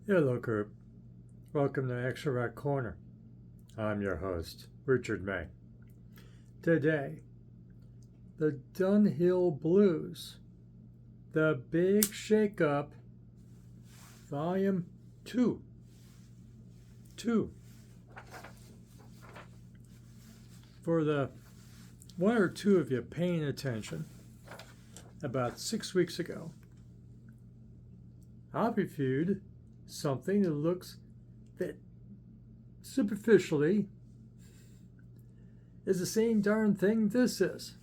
Hello, group. Welcome to Extra Rock Corner. I'm your host, Richard May. Today, the Dunhill Blues, The Big Shake-Up, Volume 2. For the one or two of you paying attention, about 6 weeks ago, I reviewed something that superficially is the same darn thing this is.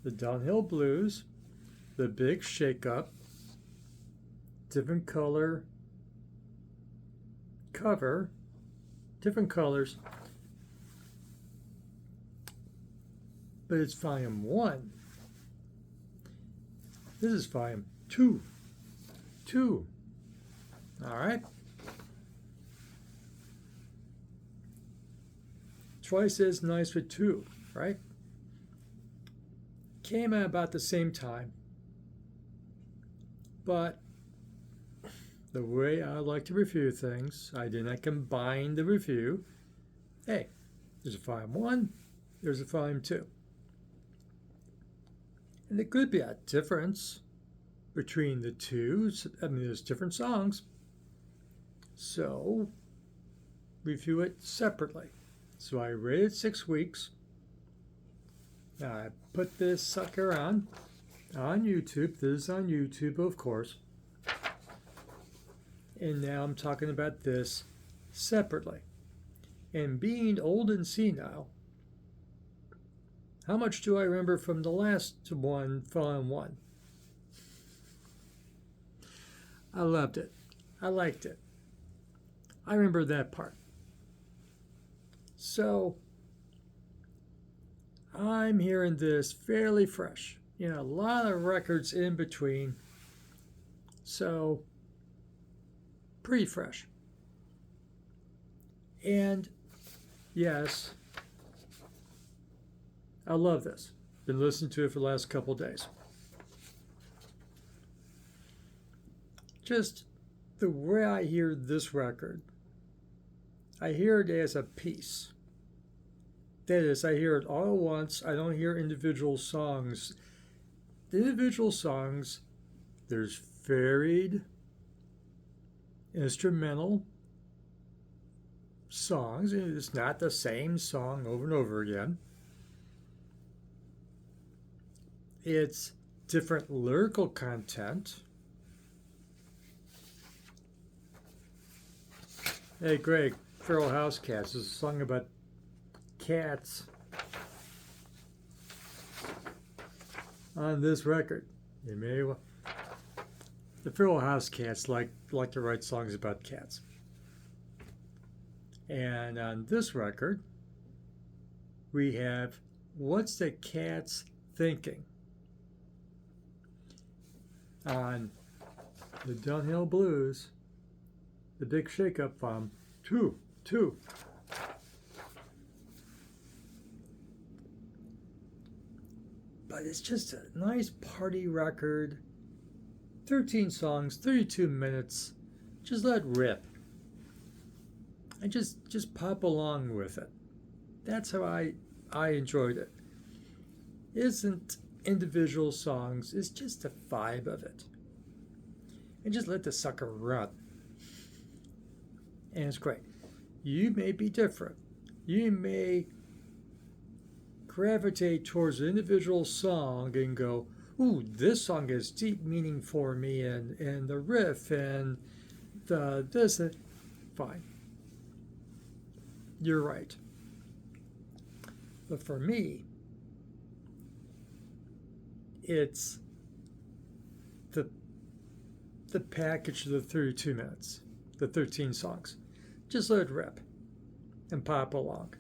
The Dunhill Blues, The Big Shake-Up, different color cover, different colors, but it's volume 1. This is volume 2. All right. Twice as nice with 2, right? Came out about the same time. But the way I like to review things, I did not combine the review. Hey, there's a volume 1, there's a volume 2. And there could be a difference between the two. I mean, there's different songs. So, review it separately. So I rated 6 weeks. Now I put this sucker on YouTube. This is on YouTube, of course. And now I'm talking about this separately. And being old and senile, how much do I remember from the last one, volume 1? I loved it. I liked it. I remember that part. So, I'm hearing this fairly fresh. A lot of records in between. So, pretty fresh. And, yes, I love this. Been listening to it for the last couple days. Just the way I hear this record, I hear it as a piece. That is, I hear it all at once. I don't hear individual songs. The individual songs, there's varied instrumental songs. It's not the same song over and over again. It's different lyrical content. Hey, Greg, Feral House Cats is a song about cats on this record. You may the Feral House Cats like to write songs about cats. And on this record, we have What's the Cat's Thinking? On the Dunhill Blues, The Big Shake-Up, volume 2. But it's just a nice party record. 13 songs, 32 minutes. Just let it rip. And just pop along with it. That's how I enjoyed it. It isn't individual songs, it's just the vibe of it. And just let the sucker run. And it's great. You may be different. You may gravitate towards an individual song and go, ooh, this song has deep meaning for me, and the riff and the this and fine. You're right. But for me, it's the package of the 32 minutes, the 13 songs. Just let it rip and pop along.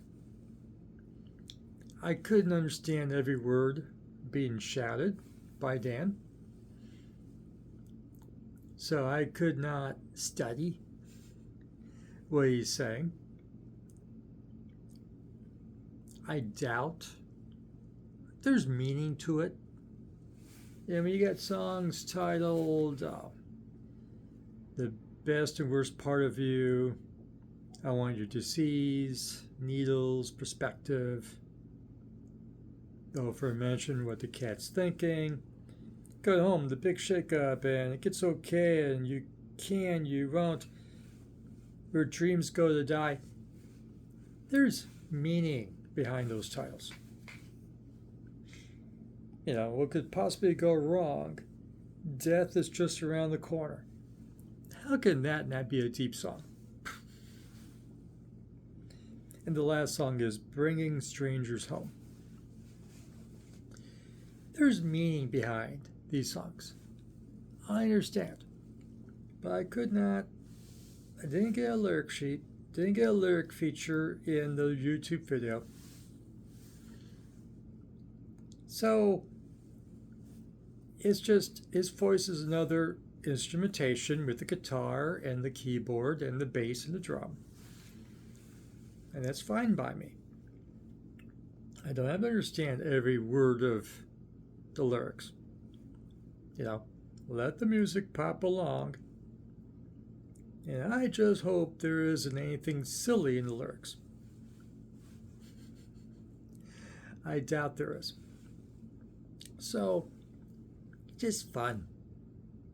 I couldn't understand every word being shouted by Dan, so I could not study what he's saying. I doubt there's meaning to it. I mean, you got songs titled The best and worst part of you. I want your disease, needles, perspective. The aforementioned, what the cat's thinking. Go home, the big shake-up, and it gets okay, and you can, you won't. Your dreams go to die. There's meaning behind those titles. You know, what could possibly go wrong? Death is just around the corner. How can that not be a deep song? And the last song is Bringing Strangers Home. There's meaning behind these songs. I understand. But I didn't get a lyric sheet, didn't get a lyric feature in the YouTube video. So, it's just, his voice is another instrumentation with the guitar and the keyboard and the bass and the drum. And that's fine by me. I don't have to understand every word of the lyrics. You know, let the music pop along. And I just hope there isn't anything silly in the lyrics. I doubt there is. So, just fun.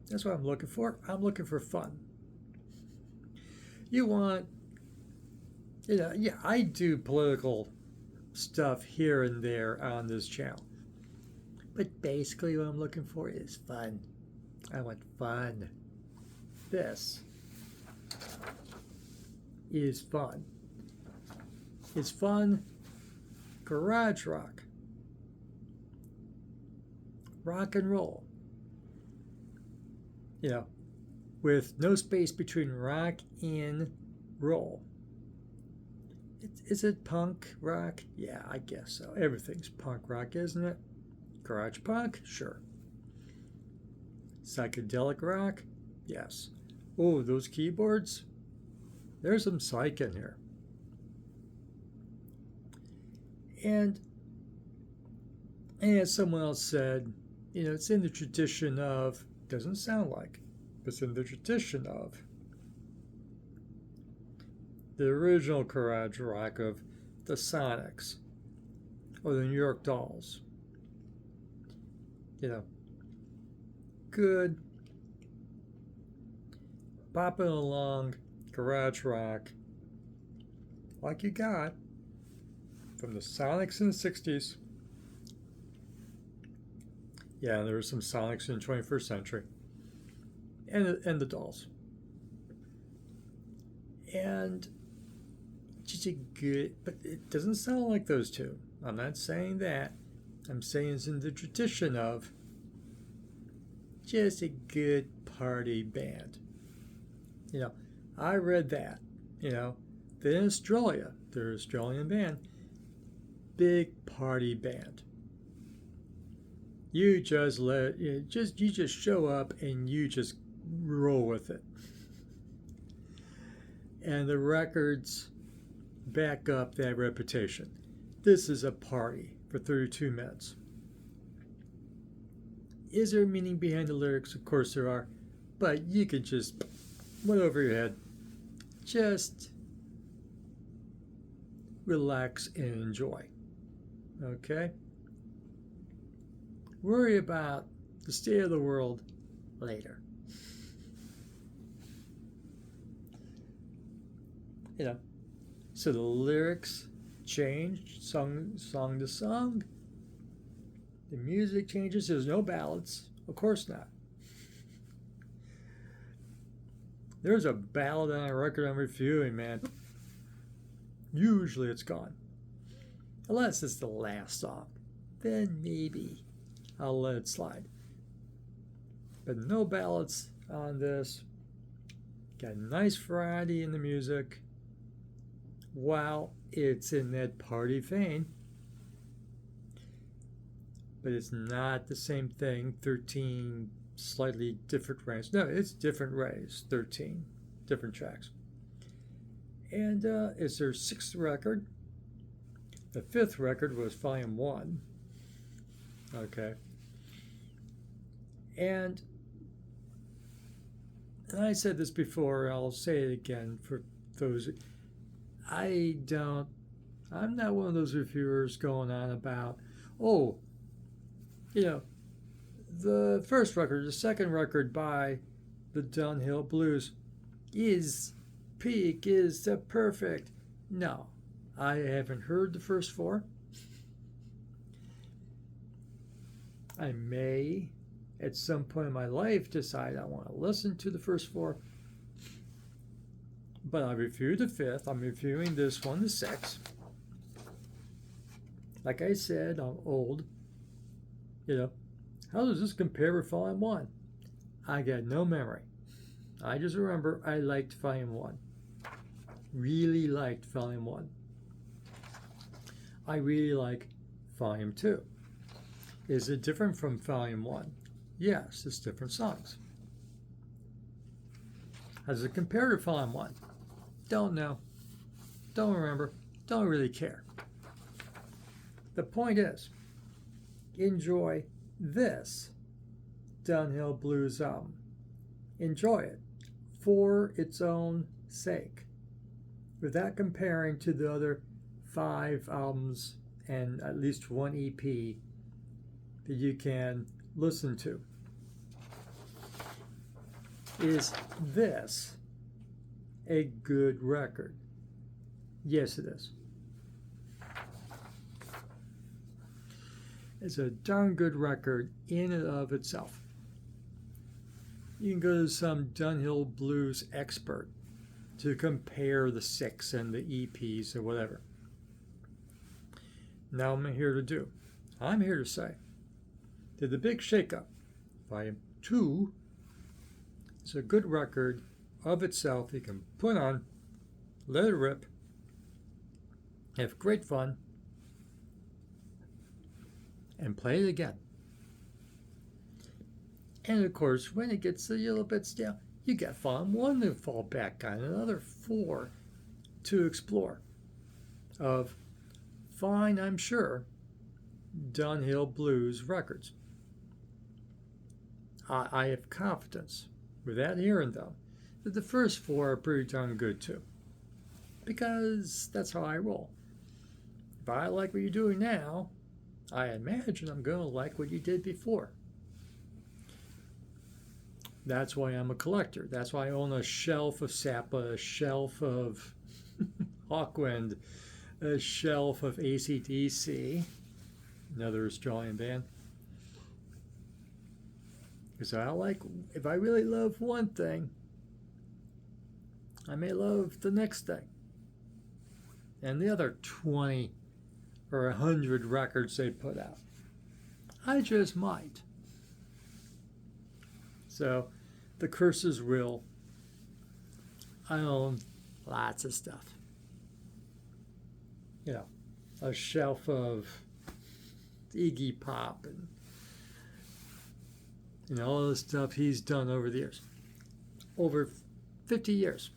That's what I'm looking for. I'm looking for fun. You want, yeah, I do political stuff here and there on this channel. But basically what I'm looking for is fun. I want fun. This is fun. It's fun garage rock. Rock and roll. You know, with no space between rock and roll. Is it punk rock? Yeah, I guess so. Everything's punk rock, isn't it? Garage punk? Sure. Psychedelic rock? Yes. Oh, those keyboards? There's some psych in here. And as someone else said, you know, it's in the tradition of, doesn't sound like, but it's in the tradition of the original garage rock of the Sonics or the New York Dolls. You know, good, bopping along garage rock like you got from the Sonics in the 60s. Yeah, there were some Sonics in the 21st century. And the Dolls. And just a good, but it doesn't sound like those two. I'm not saying that. I'm saying it's in the tradition of just a good party band. You know, I read that. You know, then Australia, their Australian band, big party band. You just you just show up and you just roll with it. And the records back up that reputation. This is a party for 32 minutes. Is there meaning behind the lyrics? Of course there are. But you can just, went over your head. Just relax and enjoy. Okay? Worry about the state of the world later. You know, so the lyrics change song to song. The music changes. There's no ballads. Of course not. There's a ballad on a record I'm reviewing, man. Usually it's gone. Unless it's the last song. Then maybe I'll let it slide. But no ballads on this. Got a nice variety in the music. While it's in that party vein. But it's not the same thing. 13 slightly different ways. No, it's different ways. 13 different tracks. And it's their 6th record. The 5th record was Volume 1. Okay. And and I said this before, I'll say it again for those. I'm not one of those reviewers going on about, oh, you know, the first record, the second record by the Dunhill Blues is peak, is the perfect. No, I haven't heard the first four. I may, at some point in my life, decide I want to listen to the first four. But I reviewed the fifth. I'm reviewing this one, the sixth. Like I said, I'm old. How does this compare with Volume 1? I got no memory. I just remember I liked Volume 1. Really liked Volume 1. I really like Volume 2. Is it different from Volume 1? Yes, it's different songs. How does it compare to Volume 1? Don't know. Don't remember. Don't really care. The point is, enjoy this Dunhill Blues album. Enjoy it for its own sake, without comparing to the other 5 albums and at least 1 EP that you can listen to. Is this a good record? Yes, it is. It's a darn good record in and of itself. You can go to some Dunhill Blues expert to compare the 6 and the EPs or whatever. Now I'm here to say that the Big Shakeup, Volume 2, is a good record of itself. You can put on, let it rip, have great fun, and play it again. And of course, when it gets a little bit stale, you got Volume 1 to fall back on, another 4 to explore of fine, I'm sure, Dunhill Blues records. I have confidence, without hearing them, that the first 4 are pretty darn good too. Because that's how I roll. If I like what you're doing now, I imagine I'm going to like what you did before. That's why I'm a collector. That's why I own a shelf of Zappa, a shelf of Hawkwind, a shelf of AC/DC, another Australian band. Because if I really love one thing, I may love the next thing. And the other 20 or 100 records they put out. I just might. So, the curse is real. I own lots of stuff. A shelf of Iggy Pop and all the stuff he's done over the years. Over 50 years.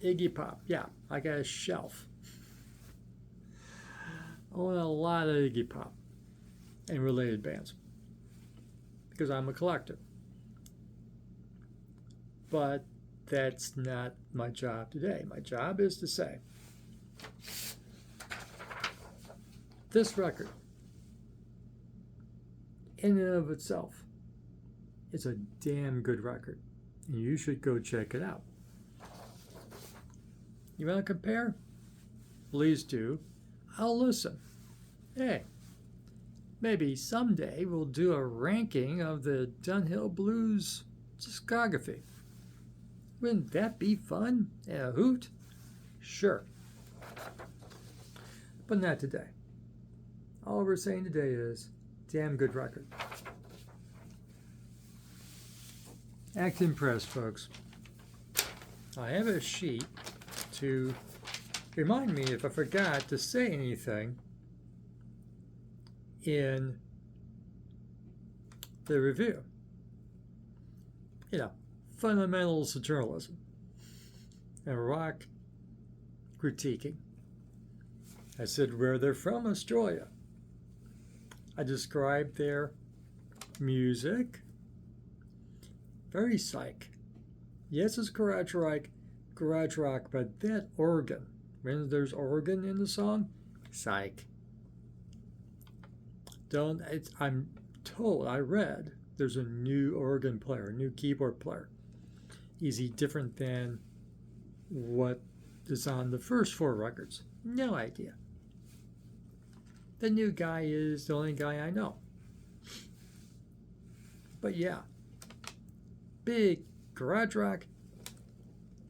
Iggy Pop, yeah, I got a shelf. I own a lot of Iggy Pop and related bands because I'm a collector. But that's not my job today. My job is to say, this record, in and of itself, is a damn good record, and you should go check it out. You want to compare? Please do. I'll listen. Hey, maybe someday we'll do a ranking of the Dunhill Blues discography. Wouldn't that be fun and a hoot? Sure. But not today. All we're saying today is, damn good record. Act impressed, folks. I have a sheet to remind me if I forgot to say anything in the review. Fundamentals of journalism and rock critiquing. I said where they're from, Australia. I described their music, very psych, Yes, it's garage rock, but that organ, when there's organ in the song, psych. Don't, I'm told, I read, there's a new organ player, a new keyboard player. Is he different than what is on the first 4 records? No idea. The new guy is the only guy I know. But yeah, big garage rock,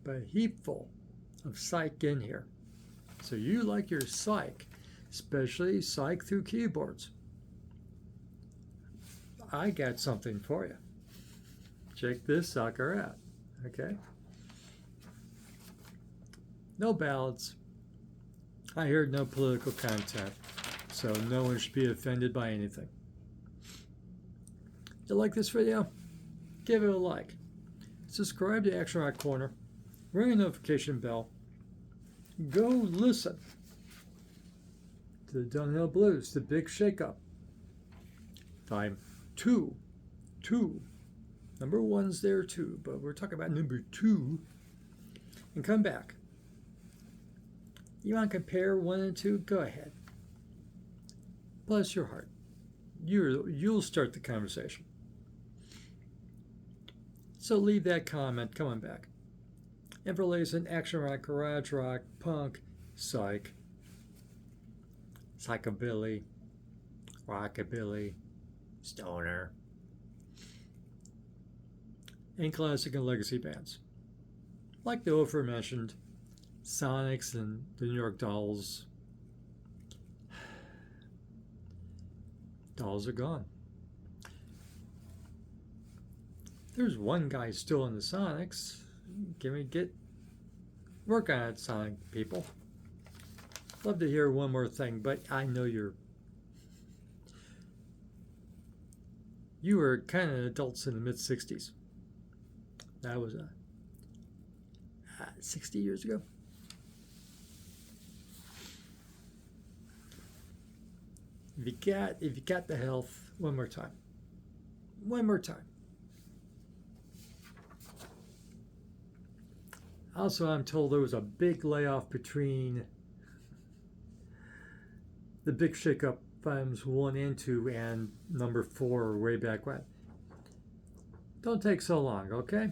but a heap full of psych in here. So you like your psych, especially psych through keyboards. I got something for you. Check this sucker out, okay? No ballads. I heard no political content, so no one should be offended by anything. You like this video? Give it a like. Subscribe to Action Rock Corner. Ring a notification bell. Go listen to the Dunhill Blues, the big shakeup. Time 2. Number 1's there too, but we're talking about number 2. And come back. You want to compare 1 and 2? Go ahead. Bless your heart. You'll start the conversation. So leave that comment. Come on back. And for latest in action rock, garage rock, punk, psych, psychobilly, rockabilly, stoner, and classic and legacy bands, like the aforementioned Sonics and the New York Dolls. Dolls are gone. There's one guy still in the Sonics. Work on it, Sonic people. Love to hear one more thing, but I know you were kind of adults in the mid-60s. That was 60 years ago. If you got the health, one more time. Also, I'm told there was a big layoff between the big shakeup volumes 1 and 2 and number 4 way back when. Don't take so long, okay?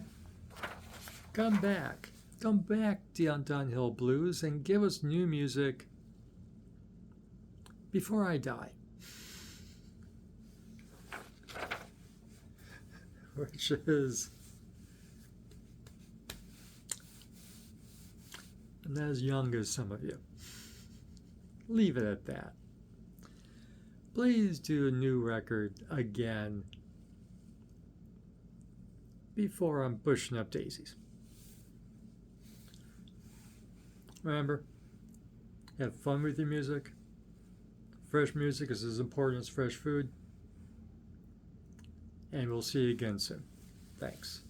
Come back, Dunhill Blues, and give us new music before I die. Which is not as young as some of you. Leave it at that. Please do a new record again before I'm pushing up daisies. Remember, have fun with your music. Fresh music is as important as fresh food. And we'll see you again soon. Thanks.